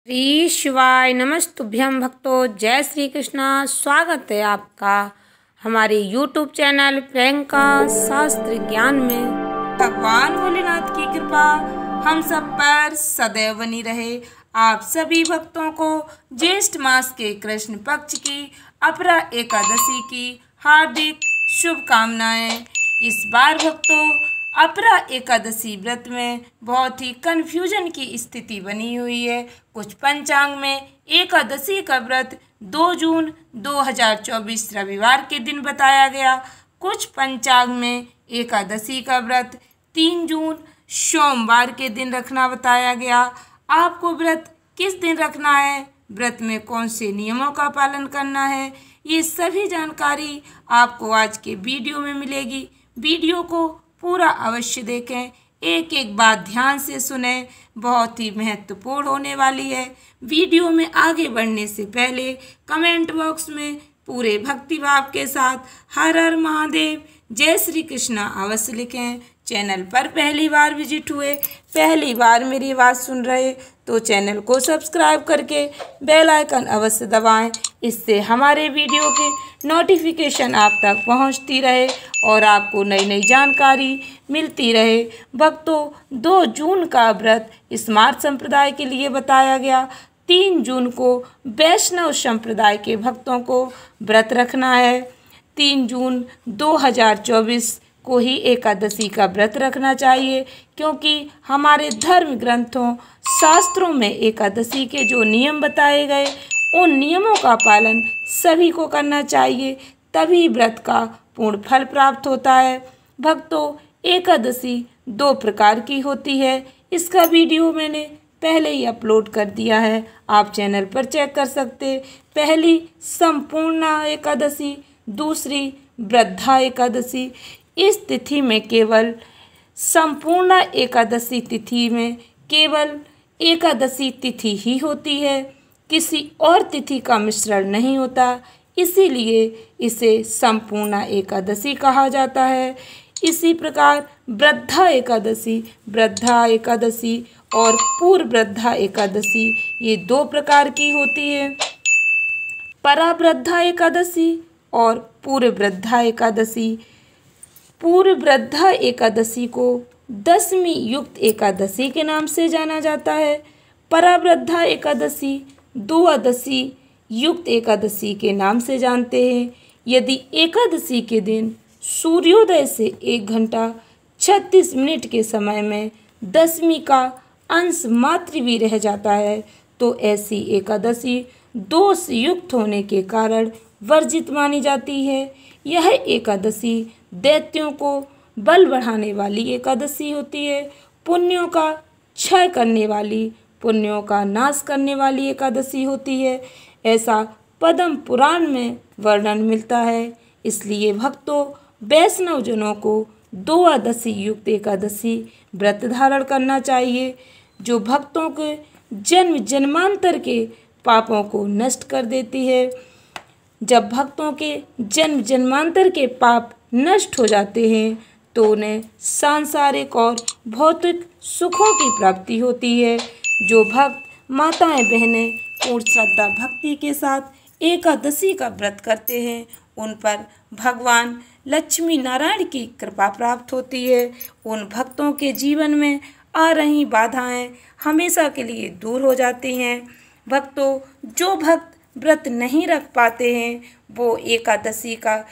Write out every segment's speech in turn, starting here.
श्री शिवाय नमस्तुभ्यं भक्तों। जय श्री कृष्णा। स्वागत है आपका हमारे YouTube चैनल प्रियंका शास्त्र ज्ञान में। भगवान भोलेनाथ की कृपा हम सब पर सदैव बनी रहे। आप सभी भक्तों को ज्येष्ठ मास के कृष्ण पक्ष की अपरा एकादशी की हार्दिक शुभकामनाएं। इस बार भक्तों अपरा एकादशी व्रत में बहुत ही कन्फ्यूजन की स्थिति बनी हुई है। कुछ पंचांग में एकादशी का व्रत 2 जून 2024 रविवार के दिन बताया गया। कुछ पंचांग में एकादशी का व्रत 3 जून सोमवार के दिन रखना बताया गया। आपको व्रत किस दिन रखना है, व्रत में कौन से नियमों का पालन करना है, ये सभी जानकारी आपको आज के वीडियो में मिलेगी। वीडियो को पूरा अवश्य देखें, एक एक बात ध्यान से सुने, बहुत ही महत्वपूर्ण होने वाली है। वीडियो में आगे बढ़ने से पहले कमेंट बॉक्स में पूरे भक्तिभाव के साथ हर हर महादेव जय श्री कृष्णा अवश्य लिखें। चैनल पर पहली बार विजिट हुए, पहली बार मेरी आवाज़ सुन रहे तो चैनल को सब्सक्राइब करके बेल आइकन अवश्य दबाएं। इससे हमारे वीडियो की नोटिफिकेशन आप तक पहुंचती रहे और आपको नई नई जानकारी मिलती रहे। भक्तों 2 जून का व्रत स्मार्त संप्रदाय के लिए बताया गया। 3 जून को वैष्णव संप्रदाय के भक्तों को व्रत रखना है। 3 जून 2024 को ही एकादशी का व्रत रखना चाहिए, क्योंकि हमारे धर्म ग्रंथों शास्त्रों में एकादशी के जो नियम बताए गए उन नियमों का पालन सभी को करना चाहिए, तभी व्रत का पूर्ण फल प्राप्त होता है। भक्तों एकादशी 2 प्रकार की होती है। इसका वीडियो मैंने पहले ही अपलोड कर दिया है, आप चैनल पर चेक कर सकते। पहली संपूर्ण एकादशी, दूसरी वृद्धा एकादशी। इस तिथि में केवल संपूर्ण एकादशी तिथि में केवल एकादशी तिथि ही होती है, किसी और तिथि का मिश्रण नहीं होता, इसीलिए इसे संपूर्ण एकादशी कहा जाता है। इसी प्रकार वृद्धा एकादशी और पूर्व वृद्धा एकादशी ये 2 प्रकार की होती है। परावृद्धा एकादशी और पूर्व वृद्धा एकादशी। पूर्व वृद्धा एकादशी को 10वीं युक्त एकादशी के नाम से जाना जाता है। परावृद्धा एकादशी द्वादशी युक्त एकादशी के नाम से जानते हैं। यदि एकादशी के दिन सूर्योदय से 1 घंटा 36 मिनट के समय में 10वीं का अंश मात्र भी रह जाता है तो ऐसी एकादशी दोष युक्त होने के कारण वर्जित मानी जाती है। यह एकादशी दैत्यों को बल बढ़ाने वाली एकादशी होती है, पुण्यों का क्षय करने वाली, पुण्यों का नाश करने वाली एकादशी होती है, ऐसा पद्म पुराण में वर्णन मिलता है। इसलिए भक्तों वैष्णव जनों को द्वादशी युक्त एकादशी व्रत धारण करना चाहिए, जो भक्तों के जन्म जन्मांतर के पापों को नष्ट कर देती है। जब भक्तों के जन्म जन्मांतर के पाप नष्ट हो जाते हैं तो उन्हें सांसारिक और भौतिक सुखों की प्राप्ति होती है। जो भक्त माताएं बहनें पूर्ण श्रद्धा भक्ति के साथ एकादशी का व्रत करते हैं उन पर भगवान लक्ष्मी नारायण की कृपा प्राप्त होती है। उन भक्तों के जीवन में आ रही बाधाएं हमेशा के लिए दूर हो जाती हैं। भक्तों जो भक्त व्रत नहीं रख पाते हैं वो एकादशी का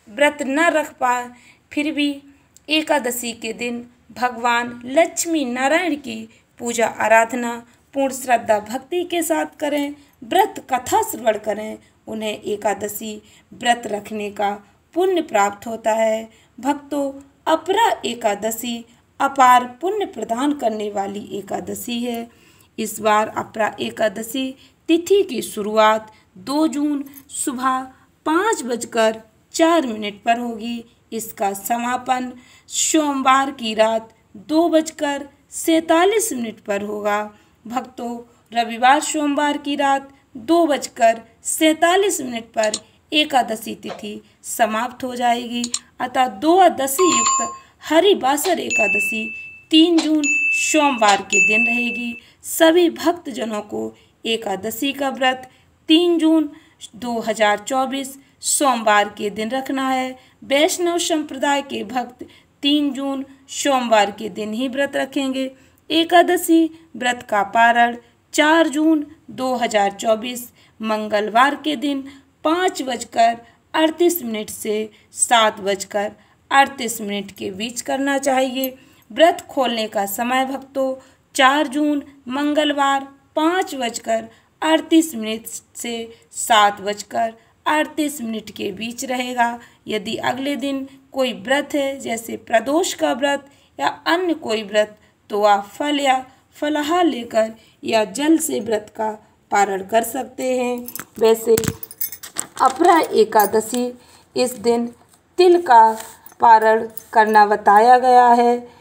व्रत न रख पाए, फिर भी एकादशी के दिन भगवान लक्ष्मी नारायण की पूजा आराधना पूर्ण श्रद्धा भक्ति के साथ करें, व्रत कथा श्रवण करें, उन्हें एकादशी व्रत रखने का पुण्य प्राप्त होता है। भक्तों अपरा एकादशी अपार पुण्य प्रदान करने वाली एकादशी है। इस बार अपरा एकादशी तिथि की शुरुआत 2 जून सुबह 5:04 पर होगी। इसका समापन सोमवार की रात 2:47 पर होगा। भक्तों रविवार सोमवार की रात 2:47 पर एकादशी तिथि समाप्त हो जाएगी। अतः द्वादशी युक्त हरिवासर एकादशी 3 जून सोमवार के दिन रहेगी। सभी भक्तजनों को एकादशी का व्रत 3 जून 2024 सोमवार के दिन रखना है। वैष्णव संप्रदाय के भक्त 3 जून सोमवार के दिन ही व्रत रखेंगे। एकादशी व्रत का पारण 4 जून 2024 मंगलवार के दिन 5:38 से 7:38 के बीच करना चाहिए। व्रत खोलने का समय भक्तों 4 जून मंगलवार 5:38 से 7:38 के बीच रहेगा। यदि अगले दिन कोई व्रत है जैसे प्रदोष का व्रत या अन्य कोई व्रत तो आप फल या फलाहार लेकर या जल से व्रत का पारण कर सकते हैं। वैसे अपरा एकादशी इस दिन तिल का पारण करना बताया गया है।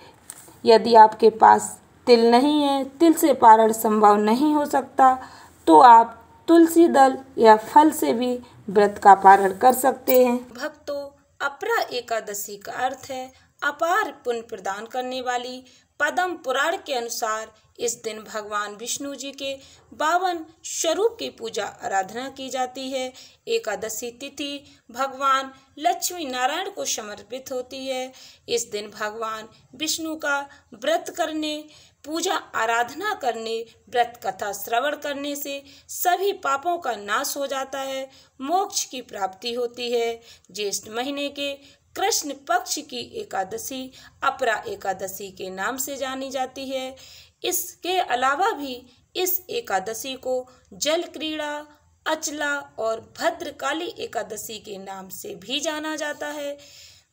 यदि आपके पास तिल नहीं है, तिल से पारण संभव नहीं हो सकता, तो आप तुलसी दल या फल से भी व्रत का पारण कर सकते हैं। भक्तों, अपरा एकादशी का अर्थ है अपार पुण्य प्रदान करने वाली। पद्म पुराण के अनुसार इस दिन भगवान विष्णु जी के 52 स्वरूप की पूजा आराधना की जाती है। एकादशी तिथि भगवान लक्ष्मी नारायण को समर्पित होती है। इस दिन भगवान विष्णु का व्रत करने, पूजा आराधना करने, व्रत कथा श्रवण करने से सभी पापों का नाश हो जाता है, मोक्ष की प्राप्ति होती है। ज्येष्ठ महीने के कृष्ण पक्ष की एकादशी अपरा एकादशी के नाम से जानी जाती है। इसके अलावा भी इस एकादशी को जल क्रीड़ा, अचला और भद्रकाली एकादशी के नाम से भी जाना जाता है।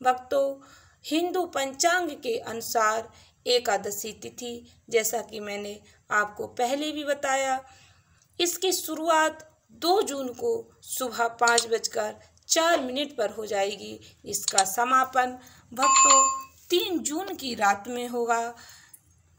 भक्तों, हिंदू पंचांग के अनुसार एकादशी तिथि, जैसा कि मैंने आपको पहले भी बताया, इसकी शुरुआत 2 जून को सुबह 5:04 पर हो जाएगी। इसका समापन भक्तों 3 जून की रात में होगा।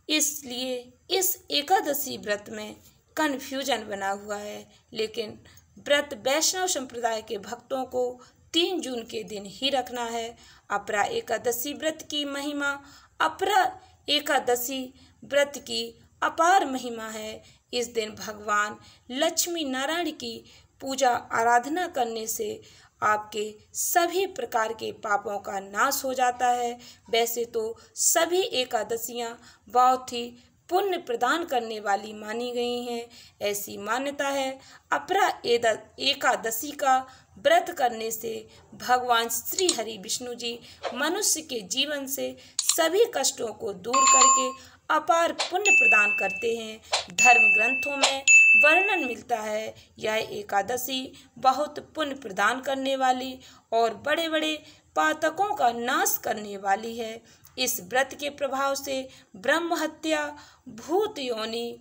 इसलिए इस एकादशी व्रत में कन्फ्यूजन बना हुआ है, लेकिन व्रत वैष्णव संप्रदाय के भक्तों को 3 जून के दिन ही रखना है। अपरा एकादशी व्रत की महिमा, अपरा एकादशी व्रत की अपार महिमा है। इस दिन भगवान लक्ष्मी नारायण की पूजा आराधना करने से आपके सभी प्रकार के पापों का नाश हो जाता है। वैसे तो सभी एकादशियां बहुत ही पुण्य प्रदान करने वाली मानी गई हैं। ऐसी मान्यता है अपरा एकादशी का व्रत करने से भगवान श्री हरि विष्णु जी मनुष्य के जीवन से सभी कष्टों को दूर करके अपार पुण्य प्रदान करते हैं। धर्म ग्रंथों में वर्णन मिलता है यह एकादशी बहुत पुण्य प्रदान करने वाली और बड़े बड़े पातकों का नाश करने वाली है। इस व्रत के प्रभाव से ब्रह्म हत्या, भूत योनि,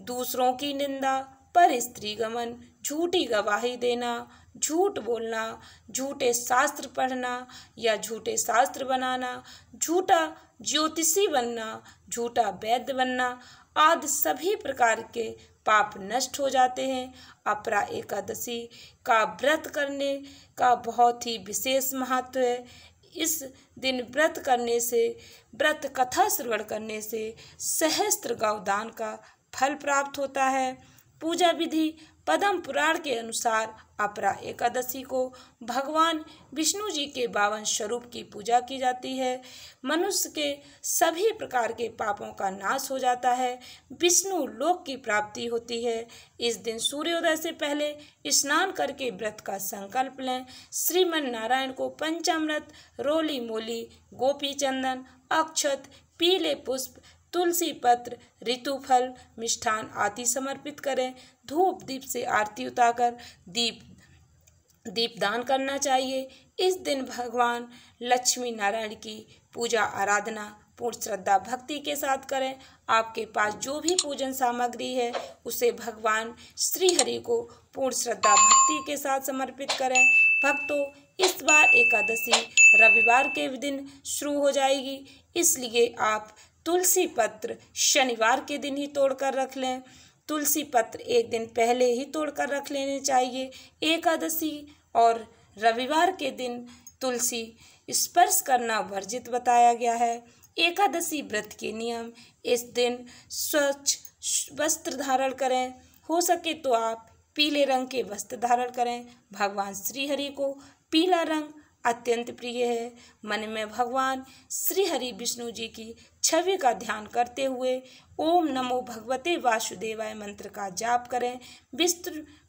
दूसरों की निंदा, पर स्त्री गमन, झूठी गवाही देना, झूठ बोलना, झूठे शास्त्र पढ़ना या झूठे शास्त्र बनाना, झूठा ज्योतिषी बनना, झूठा वैद्य बनना आदि सभी प्रकार के पाप नष्ट हो जाते हैं। अपरा एकादशी का व्रत करने का बहुत ही विशेष महत्व है। इस दिन व्रत करने से, व्रत कथा श्रवण करने से सहस्त्र गौदान का फल प्राप्त होता है। पूजा विधि पद्म पुराण के अनुसार अपरा एकादशी को भगवान विष्णु जी के 52 स्वरूप की पूजा की जाती है। मनुष्य के सभी प्रकार के पापों का नाश हो जाता है, विष्णु लोक की प्राप्ति होती है। इस दिन सूर्योदय से पहले स्नान करके व्रत का संकल्प लें। श्रीमन नारायण को पंचामृत, रोली मोली, गोपी चंदन, अक्षत, पीले पुष्प, तुलसी पत्र, ऋतुफल, मिष्ठान आदि समर्पित करें। धूप दीप से आरती उतारकर दीपदान करना चाहिए। इस दिन भगवान लक्ष्मी नारायण की पूजा आराधना पूर्ण श्रद्धा भक्ति के साथ करें। आपके पास जो भी पूजन सामग्री है उसे भगवान श्री हरि को पूर्ण श्रद्धा भक्ति के साथ समर्पित करें। भक्तों, इस बार एकादशी रविवार के दिन शुरू हो जाएगी, इसलिए आप तुलसी पत्र शनिवार के दिन ही तोड़कर रख लें। तुलसी पत्र एक दिन पहले ही तोड़कर रख लेने चाहिए। एकादशी और रविवार के दिन तुलसी स्पर्श करना वर्जित बताया गया है। एकादशी व्रत के नियम। इस दिन स्वच्छ वस्त्र धारण करें। हो सके तो आप पीले रंग के वस्त्र धारण करें। भगवान श्री हरि को पीला रंग अत्यंत प्रिय है। मन में भगवान श्री हरि विष्णु जी की छवि का ध्यान करते हुए ओम नमो भगवते वासुदेवाय मंत्र का जाप करें।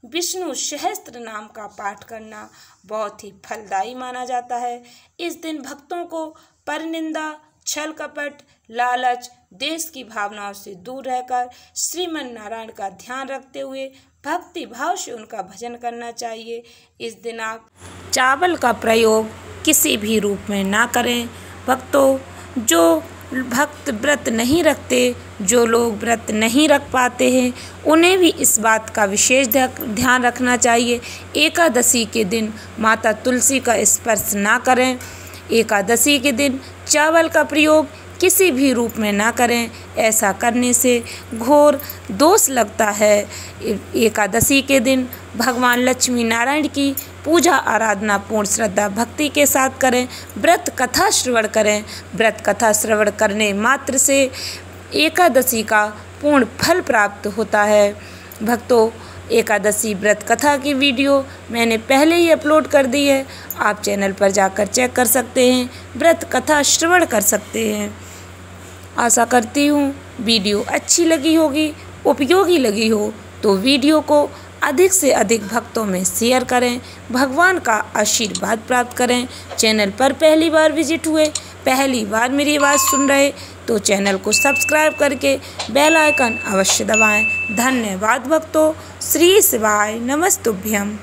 विष्णु सहस्त्र नाम का पाठ करना बहुत ही फलदायी माना जाता है। इस दिन भक्तों को परनिंदा, छल कपट, लालच, देश की भावनाओं से दूर रहकर श्रीमन नारायण का ध्यान रखते हुए भक्ति भाव से उनका भजन करना चाहिए। इस दिन आप चावल का प्रयोग किसी भी रूप में ना करें। भक्तों, जो भक्त व्रत नहीं रखते, जो लोग व्रत नहीं रख पाते हैं, उन्हें भी इस बात का विशेष ध्यान रखना चाहिए। एकादशी के दिन माता तुलसी का स्पर्श ना करें। एकादशी के दिन चावल का प्रयोग किसी भी रूप में ना करें। ऐसा करने से घोर दोष लगता है। एकादशी के दिन भगवान लक्ष्मी नारायण की पूजा आराधना पूर्ण श्रद्धा भक्ति के साथ करें। व्रत कथा श्रवण करें। व्रत कथा श्रवण करने मात्र से एकादशी का पूर्ण फल प्राप्त होता है। भक्तों, एकादशी व्रत कथा की वीडियो मैंने पहले ही अपलोड कर दी है। आप चैनल पर जाकर चेक कर सकते हैं, व्रत कथा श्रवण कर सकते हैं। आशा करती हूँ वीडियो अच्छी लगी होगी, उपयोगी लगी हो तो वीडियो को अधिक से अधिक भक्तों में शेयर करें। भगवान का आशीर्वाद प्राप्त करें। चैनल पर पहली बार विजिट हुए, पहली बार मेरी आवाज़ सुन रहे तो चैनल को सब्सक्राइब करके बेल आइकन अवश्य दबाएं। धन्यवाद भक्तों। श्री शिवाय नमस्तुभ्यम।